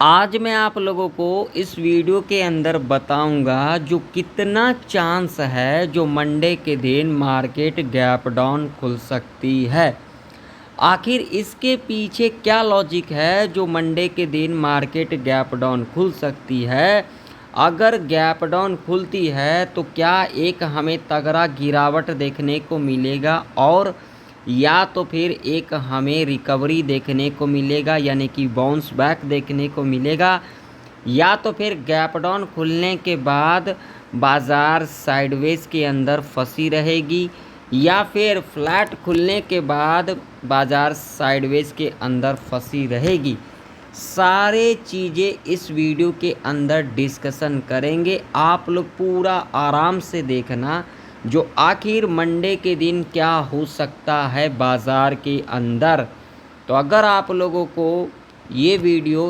आज मैं आप लोगों को इस वीडियो के अंदर बताऊंगा जो कितना चांस है जो मंडे के दिन मार्केट गैप डाउन खुल सकती है। आखिर इसके पीछे क्या लॉजिक है जो मंडे के दिन मार्केट गैप डाउन खुल सकती है। अगर गैप डाउन खुलती है तो क्या एक हमें तगड़ा गिरावट देखने को मिलेगा और या तो फिर एक हमें रिकवरी देखने को मिलेगा यानी कि बाउंस बैक देखने को मिलेगा, या तो फिर गैप डाउन खुलने के बाद बाज़ार साइडवेज के अंदर फंसी रहेगी, या फिर फ्लैट खुलने के बाद बाज़ार साइडवेज के अंदर फंसी रहेगी। सारे चीज़ें इस वीडियो के अंदर डिस्कशन करेंगे। आप लोग पूरा आराम से देखना जो आखिर मंडे के दिन क्या हो सकता है बाज़ार के अंदर। तो अगर आप लोगों को ये वीडियो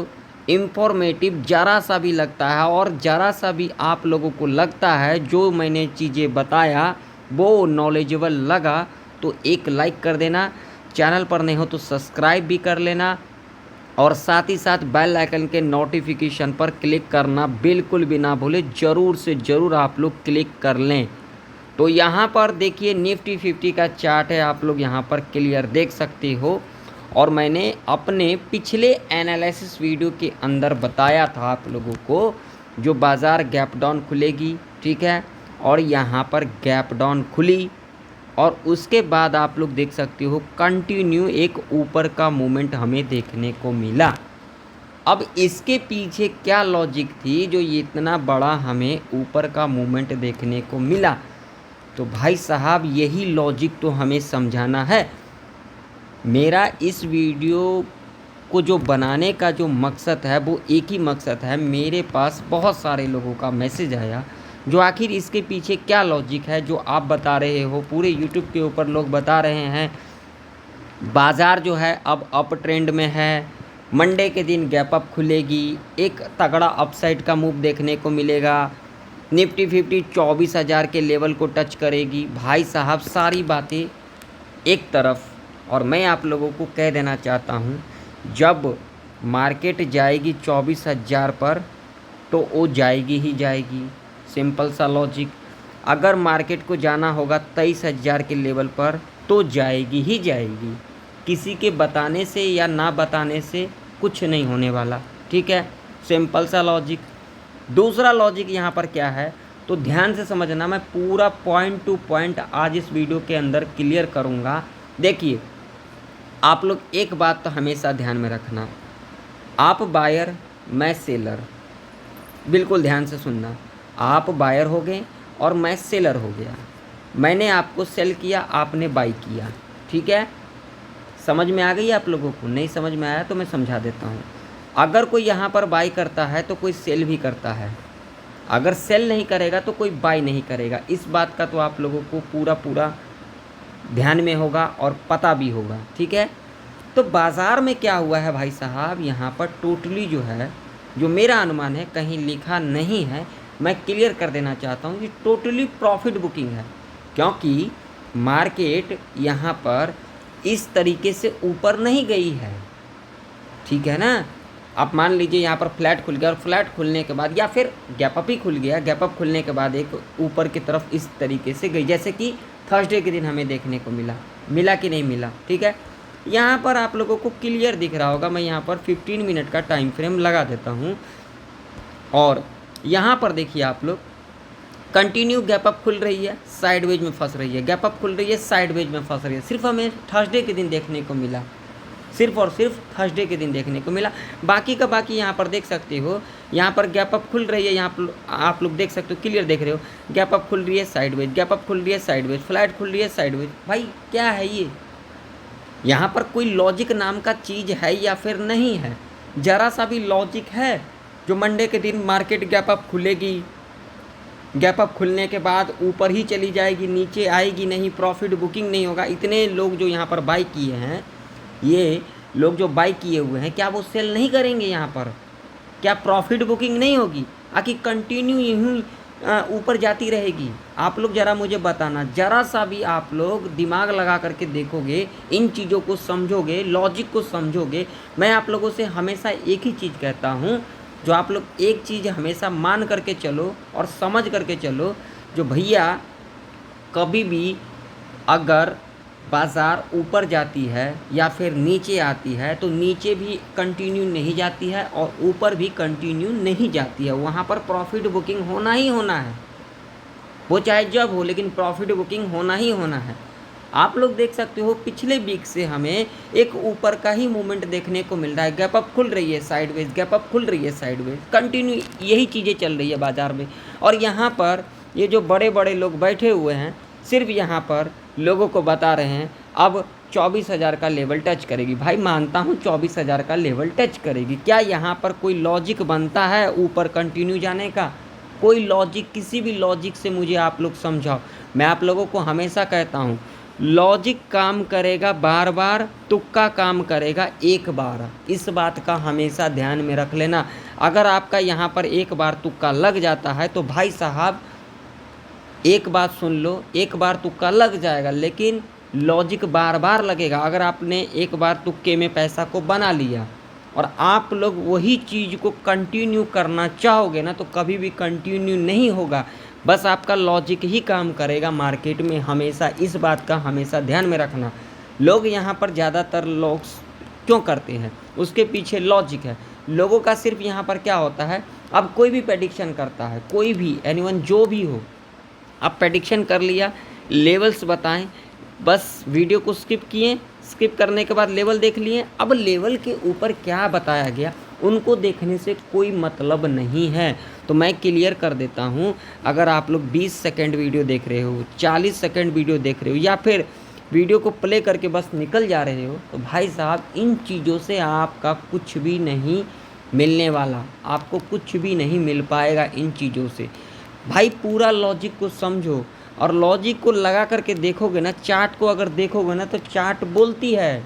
इन्फॉर्मेटिव ज़रा सा भी लगता है और ज़रा सा भी आप लोगों को लगता है जो मैंने चीज़ें बताया वो नॉलेजेबल लगा तो एक लाइक कर देना, चैनल पर नहीं हो तो सब्सक्राइब भी कर लेना और साथ ही साथ बेल आइकन के नोटिफिकेशन पर क्लिक करना बिल्कुल भी ना भूलें। ज़रूर से ज़रूर आप लोग क्लिक कर लें। तो यहाँ पर देखिए निफ्टी 50 का चार्ट है, आप लोग यहाँ पर क्लियर देख सकते हो और मैंने अपने पिछले एनालिसिस वीडियो के अंदर बताया था आप लोगों को जो बाज़ार गैप डाउन खुलेगी, ठीक है, और यहाँ पर गैप डाउन खुली और उसके बाद आप लोग देख सकते हो कंटिन्यू एक ऊपर का मूवमेंट हमें देखने को मिला। अब इसके पीछे क्या लॉजिक थी जो ये इतना बड़ा हमें ऊपर का मूवमेंट देखने को मिला, तो भाई साहब यही लॉजिक तो हमें समझाना है। मेरा इस वीडियो को जो बनाने का जो मकसद है वो एक ही मकसद है। मेरे पास बहुत सारे लोगों का मैसेज आया जो आखिर इसके पीछे क्या लॉजिक है जो आप बता रहे हो, पूरे यूट्यूब के ऊपर लोग बता रहे हैं बाज़ार जो है अब अप ट्रेंड में है, मंडे के दिन गैप अप खुलेगी, एक तगड़ा अपसाइड का मूव देखने को मिलेगा, निफ्टी 50 24,000 के लेवल को टच करेगी। भाई साहब सारी बातें एक तरफ, और मैं आप लोगों को कह देना चाहता हूँ जब मार्केट जाएगी 24,000 पर तो वो जाएगी ही जाएगी, सिंपल सा लॉजिक। अगर मार्केट को जाना होगा 23,000 के लेवल पर तो जाएगी ही जाएगी, किसी के बताने से या ना बताने से कुछ नहीं होने वाला, ठीक है, सिंपल सा लॉजिक। दूसरा लॉजिक यहाँ पर क्या है तो ध्यान से समझना, मैं पूरा पॉइंट टू पॉइंट आज इस वीडियो के अंदर क्लियर करूँगा। देखिए आप लोग एक बात तो हमेशा ध्यान में रखना, आप बायर मैं सेलर, बिल्कुल ध्यान से सुनना। आप बायर हो गए और मैं सेलर हो गया, मैंने आपको सेल किया, आपने बाई किया, ठीक है, समझ में आ गई आप लोगों को? नहीं समझ में आया तो मैं समझा देता हूँ। अगर कोई यहाँ पर बाई करता है तो कोई सेल भी करता है, अगर सेल नहीं करेगा तो कोई बाई नहीं करेगा। इस बात का तो आप लोगों को पूरा ध्यान में होगा और पता भी होगा, ठीक है। तो बाज़ार में क्या हुआ है भाई साहब, यहाँ पर टोटली जो है, जो मेरा अनुमान है, कहीं लिखा नहीं है, मैं क्लियर कर देना चाहता हूँ कि टोटली प्रॉफिट बुकिंग है, क्योंकि मार्केट यहाँ पर इस तरीके से ऊपर नहीं गई है, ठीक है ना। आप मान लीजिए यहाँ पर फ्लैट खुल गया और फ्लैट खुलने के बाद या फिर गैप अप ही खुल गया, गैप अप खुलने के बाद एक ऊपर की तरफ इस तरीके से गई, जैसे कि थर्सडे के दिन हमें देखने को मिला कि नहीं मिला, ठीक है। यहाँ पर आप लोगों को क्लियर दिख रहा होगा, मैं यहाँ पर 15 मिनट का टाइम फ्रेम लगा देता हूँ और यहाँ पर देखिए आप लोग कंटिन्यू गैप अप खुल रही है, साइडवेज में फंस रही है, गैप अप खुल रही है, साइडवेज में फंस रही है। सिर्फ हमें थर्सडे के दिन देखने को मिला, सिर्फ और सिर्फ थर्सडे के दिन देखने को मिला, बाकी का बाकी यहाँ पर देख सकते हो, यहाँ पर गैप अप खुल रही है, यहाँ पर आप लोग देख सकते हो, क्लियर देख रहे हो, गैप अप खुल रही है साइडवेज, गैप अप खुल रही है साइडवेज, फ्लैट खुल रही है साइडवेज। भाई क्या है ये, यहाँ पर कोई लॉजिक नाम का चीज़ है या फिर नहीं है? ज़रा सा भी लॉजिक है जो मंडे के दिन मार्केट गैप अप खुलेगी, गैप अप खुलने के बाद ऊपर ही चली जाएगी, नीचे आएगी नहीं, प्रॉफिट बुकिंग नहीं होगा? इतने लोग जो यहाँ पर बाई किए हैं, ये लोग जो बाई किए हुए हैं, क्या वो सेल नहीं करेंगे? यहाँ पर क्या प्रॉफिट बुकिंग नहीं होगी? आखिर कंटिन्यू यूँ ऊपर जाती रहेगी? आप लोग ज़रा मुझे बताना, ज़रा सा भी आप लोग दिमाग लगा करके देखोगे, इन चीज़ों को समझोगे, लॉजिक को समझोगे। मैं आप लोगों से हमेशा एक ही चीज़ कहता हूँ, जो आप लोग एक चीज़ हमेशा मान करके चलो और समझ करके चलो, जो भैया कभी भी अगर बाज़ार ऊपर जाती है या फिर नीचे आती है तो नीचे भी कंटिन्यू नहीं जाती है और ऊपर भी कंटिन्यू नहीं जाती है। वहाँ पर प्रॉफिट बुकिंग होना ही होना है, वो चाहे जब हो, लेकिन प्रॉफिट बुकिंग होना ही होना है। आप लोग देख सकते हो पिछले वीक से हमें एक ऊपर का ही मूवमेंट देखने को मिल रहा है। गैप अप खुल रही है साइडवेज, गैप अप खुल रही है साइडवेज, कंटिन्यू यही चीज़ें चल रही है बाज़ार में। और यहाँ पर ये जो बड़े बड़े लोग बैठे हुए हैं, सिर्फ यहाँ पर लोगों को बता रहे हैं अब 24,000 का लेवल टच करेगी। भाई मानता हूँ 24,000 का लेवल टच करेगी, क्या यहाँ पर कोई लॉजिक बनता है ऊपर कंटिन्यू जाने का? कोई लॉजिक, किसी भी लॉजिक से मुझे आप लोग समझाओ। मैं आप लोगों को हमेशा कहता हूँ, लॉजिक काम करेगा बार बार, तुक्का काम करेगा एक बार। इस बात का हमेशा ध्यान में रख लेना। अगर आपका यहाँ पर एक बार तुक्का लग जाता है तो भाई साहब एक बात सुन लो, एक बार तुक्का लग जाएगा लेकिन लॉजिक बार बार लगेगा। अगर आपने एक बार तुक्के में पैसा को बना लिया और आप लोग वही चीज़ को कंटिन्यू करना चाहोगे ना, तो कभी भी कंटिन्यू नहीं होगा। बस आपका लॉजिक ही काम करेगा मार्केट में। हमेशा इस बात का हमेशा ध्यान में रखना। लोग यहाँ पर ज़्यादातर लोग क्यों करते हैं, उसके पीछे लॉजिक है। लोगों का सिर्फ यहाँ पर क्या होता है, अब कोई भी प्रेडिक्शन करता है, कोई भी एनीवन जो भी हो, आप प्रेडिक्शन कर लिया, लेवल्स बताएं, बस वीडियो को स्किप किए, स्किप करने के बाद लेवल देख लिए। अब लेवल के ऊपर क्या बताया गया उनको देखने से कोई मतलब नहीं है। तो मैं क्लियर कर देता हूँ, अगर आप लोग 20 सेकंड वीडियो देख रहे हो, 40 सेकंड वीडियो देख रहे हो, या फिर वीडियो को प्ले करके बस निकल जा रहे हो, तो भाई साहब इन चीज़ों से आपका कुछ भी नहीं मिलने वाला, आपको कुछ भी नहीं मिल पाएगा इन चीज़ों से। भाई पूरा लॉजिक को समझो और लॉजिक को लगा करके देखोगे ना, चार्ट को अगर देखोगे ना, तो चार्ट बोलती है,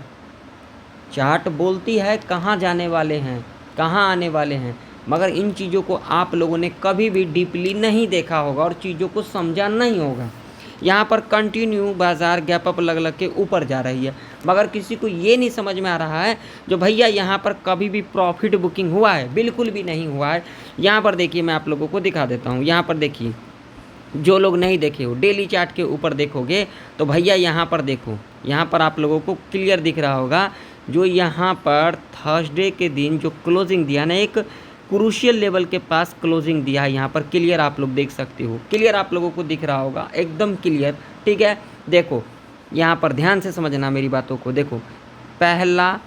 चार्ट बोलती है कहाँ जाने वाले हैं, कहाँ आने वाले हैं। मगर इन चीज़ों को आप लोगों ने कभी भी डीपली नहीं देखा होगा और चीज़ों को समझा नहीं होगा। यहाँ पर कंटिन्यू बाज़ार गैप अप लग लग के ऊपर जा रही है, मगर किसी को ये नहीं समझ में आ रहा है जो भैया यहाँ पर कभी भी प्रॉफिट बुकिंग हुआ है, बिल्कुल भी नहीं हुआ है। यहाँ पर देखिए, मैं आप लोगों को दिखा देता हूँ। यहाँ पर देखिए, जो लोग नहीं देखे हो, डेली चार्ट के ऊपर देखोगे तो भैया यहाँ पर देखो, यहाँ पर आप लोगों को क्लियर दिख रहा होगा, जो यहाँ पर थर्सडे के दिन जो क्लोजिंग दिया ना, एक क्रूशियल लेवल के पास क्लोजिंग दिया है। यहाँ पर क्लियर आप लोग देख सकते हो, क्लियर आप लोगों को दिख रहा होगा, एकदम क्लियर। ठीक है, देखो यहाँ पर ध्यान से समझना मेरी बातों को। देखो, पहला,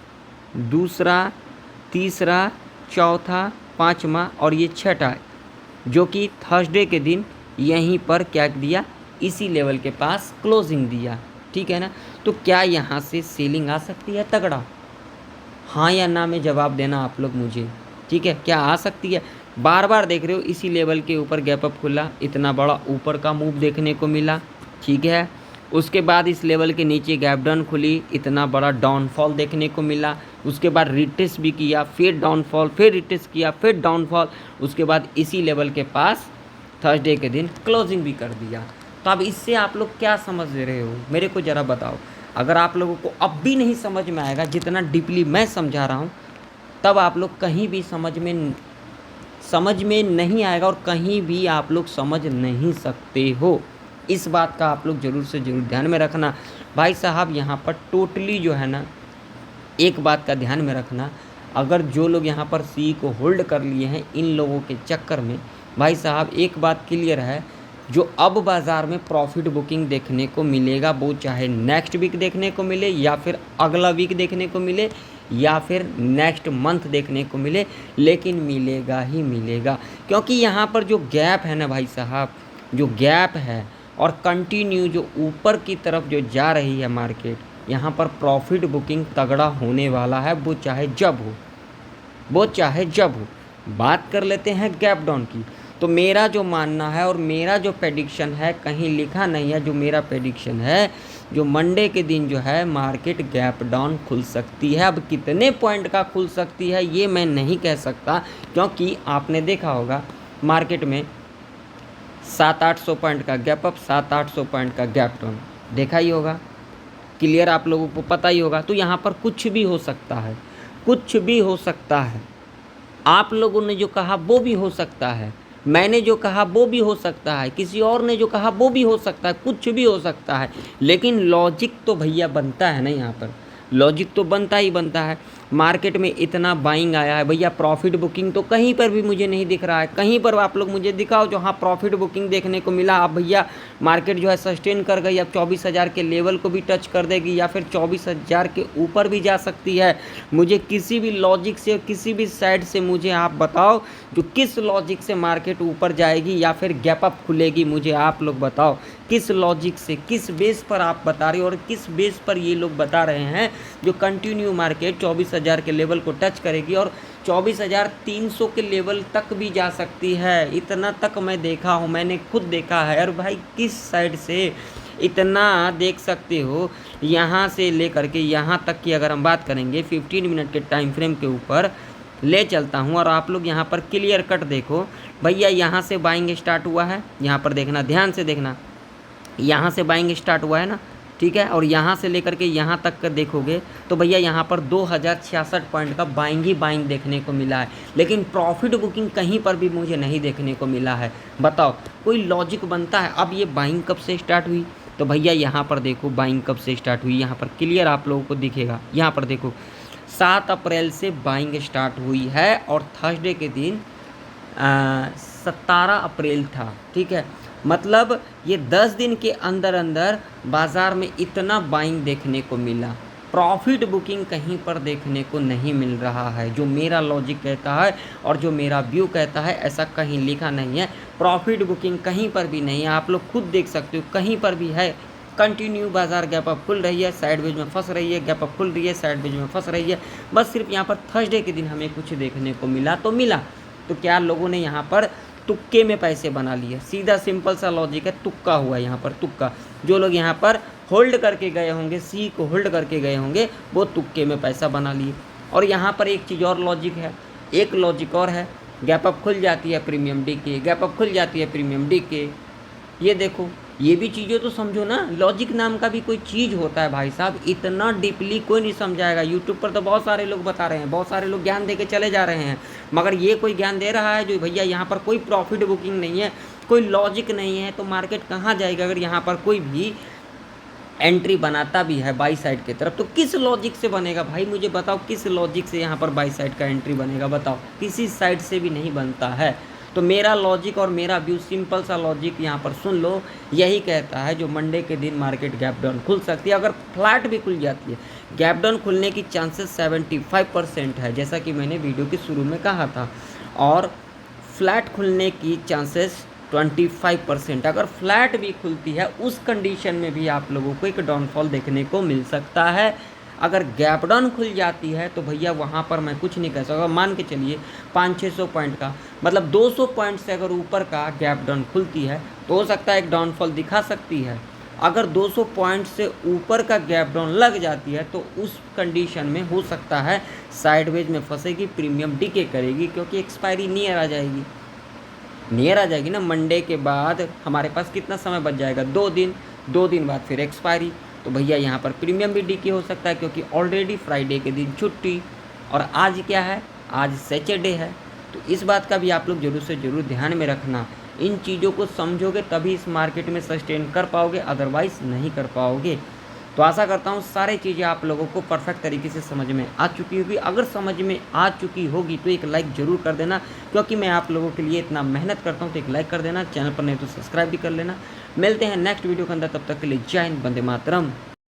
दूसरा, तीसरा, चौथा, पाँचवा और ये छठा, जो कि थर्सडे के दिन यहीं पर क्या दिया, इसी लेवल के पास क्लोजिंग दिया। ठीक है ना, तो क्या यहाँ से सेलिंग आ सकती है तगड़ा? हाँ या ना में जवाब देना आप लोग मुझे। ठीक है, क्या आ सकती है? बार बार देख रहे हो इसी लेवल के ऊपर गैप अप खुला, इतना बड़ा ऊपर का मूव देखने को मिला। ठीक है, उसके बाद इस लेवल के नीचे गैप डाउन खुली, इतना बड़ा डाउनफॉल देखने को मिला। उसके बाद रिट्रेस भी किया, फिर डाउनफॉल, फिर रिट्रेस किया, फिर डाउनफॉल। उसके बाद इसी लेवल के पास थर्सडे के दिन क्लोजिंग भी कर दिया। तो अब इससे आप लोग क्या समझ रहे हो, मेरे को ज़रा बताओ। अगर आप लोगों को अब भी नहीं समझ में आएगा जितना डीपली मैं समझा रहा हूँ, तब आप लोग कहीं भी समझ में नहीं आएगा और कहीं भी आप लोग समझ नहीं सकते हो। इस बात का आप लोग ज़रूर से ज़रूर ध्यान में रखना। भाई साहब यहाँ पर टोटली जो है ना, एक बात का ध्यान में रखना, अगर जो लोग यहाँ पर सी को होल्ड कर लिए हैं, इन लोगों के चक्कर में भाई साहब एक बात क्लियर है, जो अब बाज़ार में प्रॉफिट बुकिंग देखने को मिलेगा, वो चाहे नेक्स्ट वीक देखने को मिले या फिर अगला वीक देखने को मिले या फिर नेक्स्ट मंथ देखने को मिले, लेकिन मिलेगा ही मिलेगा। क्योंकि यहाँ पर जो गैप है ना भाई साहब, जो गैप है और कंटिन्यू जो ऊपर की तरफ जो जा रही है मार्केट, यहाँ पर प्रॉफिट बुकिंग तगड़ा होने वाला है, वो चाहे जब हो, वो चाहे जब हो। बात कर लेते हैं गैप डाउन की। तो मेरा जो मानना है और मेरा जो प्रेडिक्शन है, कहीं लिखा नहीं है, जो मेरा प्रेडिक्शन है, जो मंडे के दिन जो है मार्केट गैप डाउन खुल सकती है। अब कितने पॉइंट का खुल सकती है ये मैं नहीं कह सकता, क्योंकि आपने देखा होगा मार्केट में 700-800 पॉइंट का गैप अप, 700-800 पॉइंट का गैप डाउन, देखा ही होगा, क्लियर आप लोगों को पता ही होगा। तो यहाँ पर कुछ भी हो सकता है, कुछ भी हो सकता है। आप लोगों ने जो कहा वो भी हो सकता है, मैंने जो कहा वो भी हो सकता है, किसी और ने जो कहा वो भी हो सकता है, कुछ भी हो सकता है। लेकिन लॉजिक तो भैया बनता है ना, यहाँ पर लॉजिक तो बनता ही बनता है। मार्केट में इतना बाइंग आया है भैया, प्रॉफिट बुकिंग तो कहीं पर भी मुझे नहीं दिख रहा है। कहीं पर आप लोग मुझे दिखाओ जहाँ प्रॉफिट बुकिंग देखने को मिला। अब भैया मार्केट जो है सस्टेन कर गई, अब 24,000 के लेवल को भी टच कर देगी या फिर 24,000 के ऊपर भी जा सकती है। मुझे किसी भी लॉजिक से, किसी भी साइड से मुझे आप बताओ जो किस लॉजिक से मार्केट ऊपर जाएगी या फिर गैप अप खुलेगी, मुझे आप लोग बताओ किस लॉजिक से, किस बेस पर आप बता रहे हो और किस बेस पर ये लोग बता रहे हैं जो कंटिन्यू मार्केट 24,000 के लेवल को टच करेगी और 24,300 के लेवल तक भी जा सकती है। इतना तक मैं देखा हूँ, मैंने खुद देखा है। और भाई किस साइड से इतना देख सकते हो, यहाँ से लेकर के यहाँ तक की अगर हम बात करेंगे 15 मिनट के टाइम फ्रेम के ऊपर ले चलता हूँ और आप लोग यहाँ पर क्लियर कट देखो भैया, यहाँ से बाइंग स्टार्ट हुआ है, यहाँ पर देखना, ध्यान से देखना, यहाँ से बाइंग स्टार्ट हुआ है ना, ठीक है। और यहाँ से लेकर के यहाँ तक का देखोगे तो भैया यहाँ पर 2066 पॉइंट का बाइंग ही बाइंग देखने को मिला है, लेकिन प्रॉफिट बुकिंग कहीं पर भी मुझे नहीं देखने को मिला है। बताओ कोई लॉजिक बनता है। अब ये बाइंग कब से स्टार्ट हुई, तो भैया यहाँ पर देखो बाइंग कब से स्टार्ट हुई, यहाँ पर क्लियर आप लोगों को दिखेगा। यहाँ पर देखो 7 अप्रैल से बाइंग स्टार्ट हुई है और थर्सडे के दिन 17 अप्रैल था, ठीक है। मतलब ये 10 दिन के अंदर अंदर बाज़ार में इतना बाइंग देखने को मिला। प्रॉफिट बुकिंग कहीं पर देखने को नहीं मिल रहा है, जो मेरा लॉजिक कहता है और जो मेरा व्यू कहता है, ऐसा कहीं लिखा नहीं है। प्रॉफिट बुकिंग कहीं पर भी नहीं है, आप लोग खुद देख सकते हो, कहीं पर भी है। कंटिन्यू बाजार गैप अप खुल रही है, साइडवेज में फंस रही है, गैप अप खुल रही है, साइडवेज में फंस रही है। बस सिर्फ यहाँ पर थर्सडे के दिन हमें कुछ देखने को मिला तो मिला। तो क्या लोगों ने यहाँ पर तुक्के में पैसे बना लिए, सीधा सिंपल सा लॉजिक है, तुक्का हुआ यहाँ पर, तुक्का। जो लोग यहाँ पर होल्ड करके गए होंगे, सी को होल्ड करके गए होंगे, वो तुक्के में पैसा बना लिए। और यहाँ पर एक चीज़ और लॉजिक है, एक लॉजिक और है, गैप अप खुल जाती है प्रीमियम डी के, गैप अप खुल जाती है प्रीमियम डी के। ये देखो, ये भी चीज़ें तो समझो ना, लॉजिक नाम का भी कोई चीज़ होता है भाई साहब। इतना डीपली कोई नहीं समझाएगा। यूट्यूब पर तो बहुत सारे लोग बता रहे हैं, बहुत सारे लोग ज्ञान दे के चले जा रहे हैं, मगर ये कोई ज्ञान दे रहा है जो भैया यहाँ पर कोई प्रॉफिट बुकिंग नहीं है, कोई लॉजिक नहीं है, तो मार्केट कहाँ जाएगा। अगर यहाँ पर कोई भी एंट्री बनाता भी है बाई साइड की तरफ, तो किस लॉजिक से बनेगा भाई, मुझे बताओ किस लॉजिक से यहाँ पर बाई साइड का एंट्री बनेगा, बताओ। किसी साइड से भी नहीं बनता है। तो मेरा लॉजिक और मेरा व्यू, सिंपल सा लॉजिक यहाँ पर सुन लो, यही कहता है जो मंडे के दिन मार्केट गैप डाउन खुल सकती है। अगर फ्लैट भी खुल जाती है, गैप डाउन खुलने की चांसेस 75% है, जैसा कि मैंने वीडियो के शुरू में कहा था। और फ्लैट खुलने की चांसेस 25%। अगर फ्लैट भी खुलती है, उस कंडीशन में भी आप लोगों को एक डाउनफॉल देखने को मिल सकता है। अगर गैप डाउन खुल जाती है तो भैया वहाँ पर मैं कुछ नहीं कह सकता। मान के चलिए 500-600 पॉइंट का, मतलब 200 पॉइंट से अगर ऊपर का गैप डाउन खुलती है तो हो सकता है एक डाउनफॉल दिखा सकती है। अगर 200 पॉइंट से ऊपर का गैप डाउन लग जाती है तो उस कंडीशन में हो सकता है साइडवेज में फंसेगी, प्रीमियम डीके करेगी, क्योंकि एक्सपायरी नियर आ जाएगी, नियर आ जाएगी ना। मंडे के बाद हमारे पास कितना समय बच जाएगा, 2 दिन, 2 दिन बाद फिर एक्सपायरी। तो भैया यहाँ पर प्रीमियम भी डीके हो सकता है, क्योंकि ऑलरेडी फ्राइडे के दिन छुट्टी और आज क्या है, आज सैटरडे है। तो इस बात का भी आप लोग जरूर से ज़रूर ध्यान में रखना। इन चीज़ों को समझोगे तभी इस मार्केट में सस्टेन कर पाओगे, अदरवाइज़ नहीं कर पाओगे। तो आशा करता हूँ सारी चीज़ें आप लोगों को परफेक्ट तरीके से समझ में आ चुकी होगी। अगर समझ में आ चुकी होगी तो एक लाइक ज़रूर कर देना, क्योंकि मैं आप लोगों के लिए इतना मेहनत करता हूँ। तो एक लाइक कर देना, चैनल पर नहीं तो सब्सक्राइब भी कर लेना। मिलते हैं नेक्स्ट वीडियो के अंदर, तब तक के लिए जय हिंद, वंदे मातरम।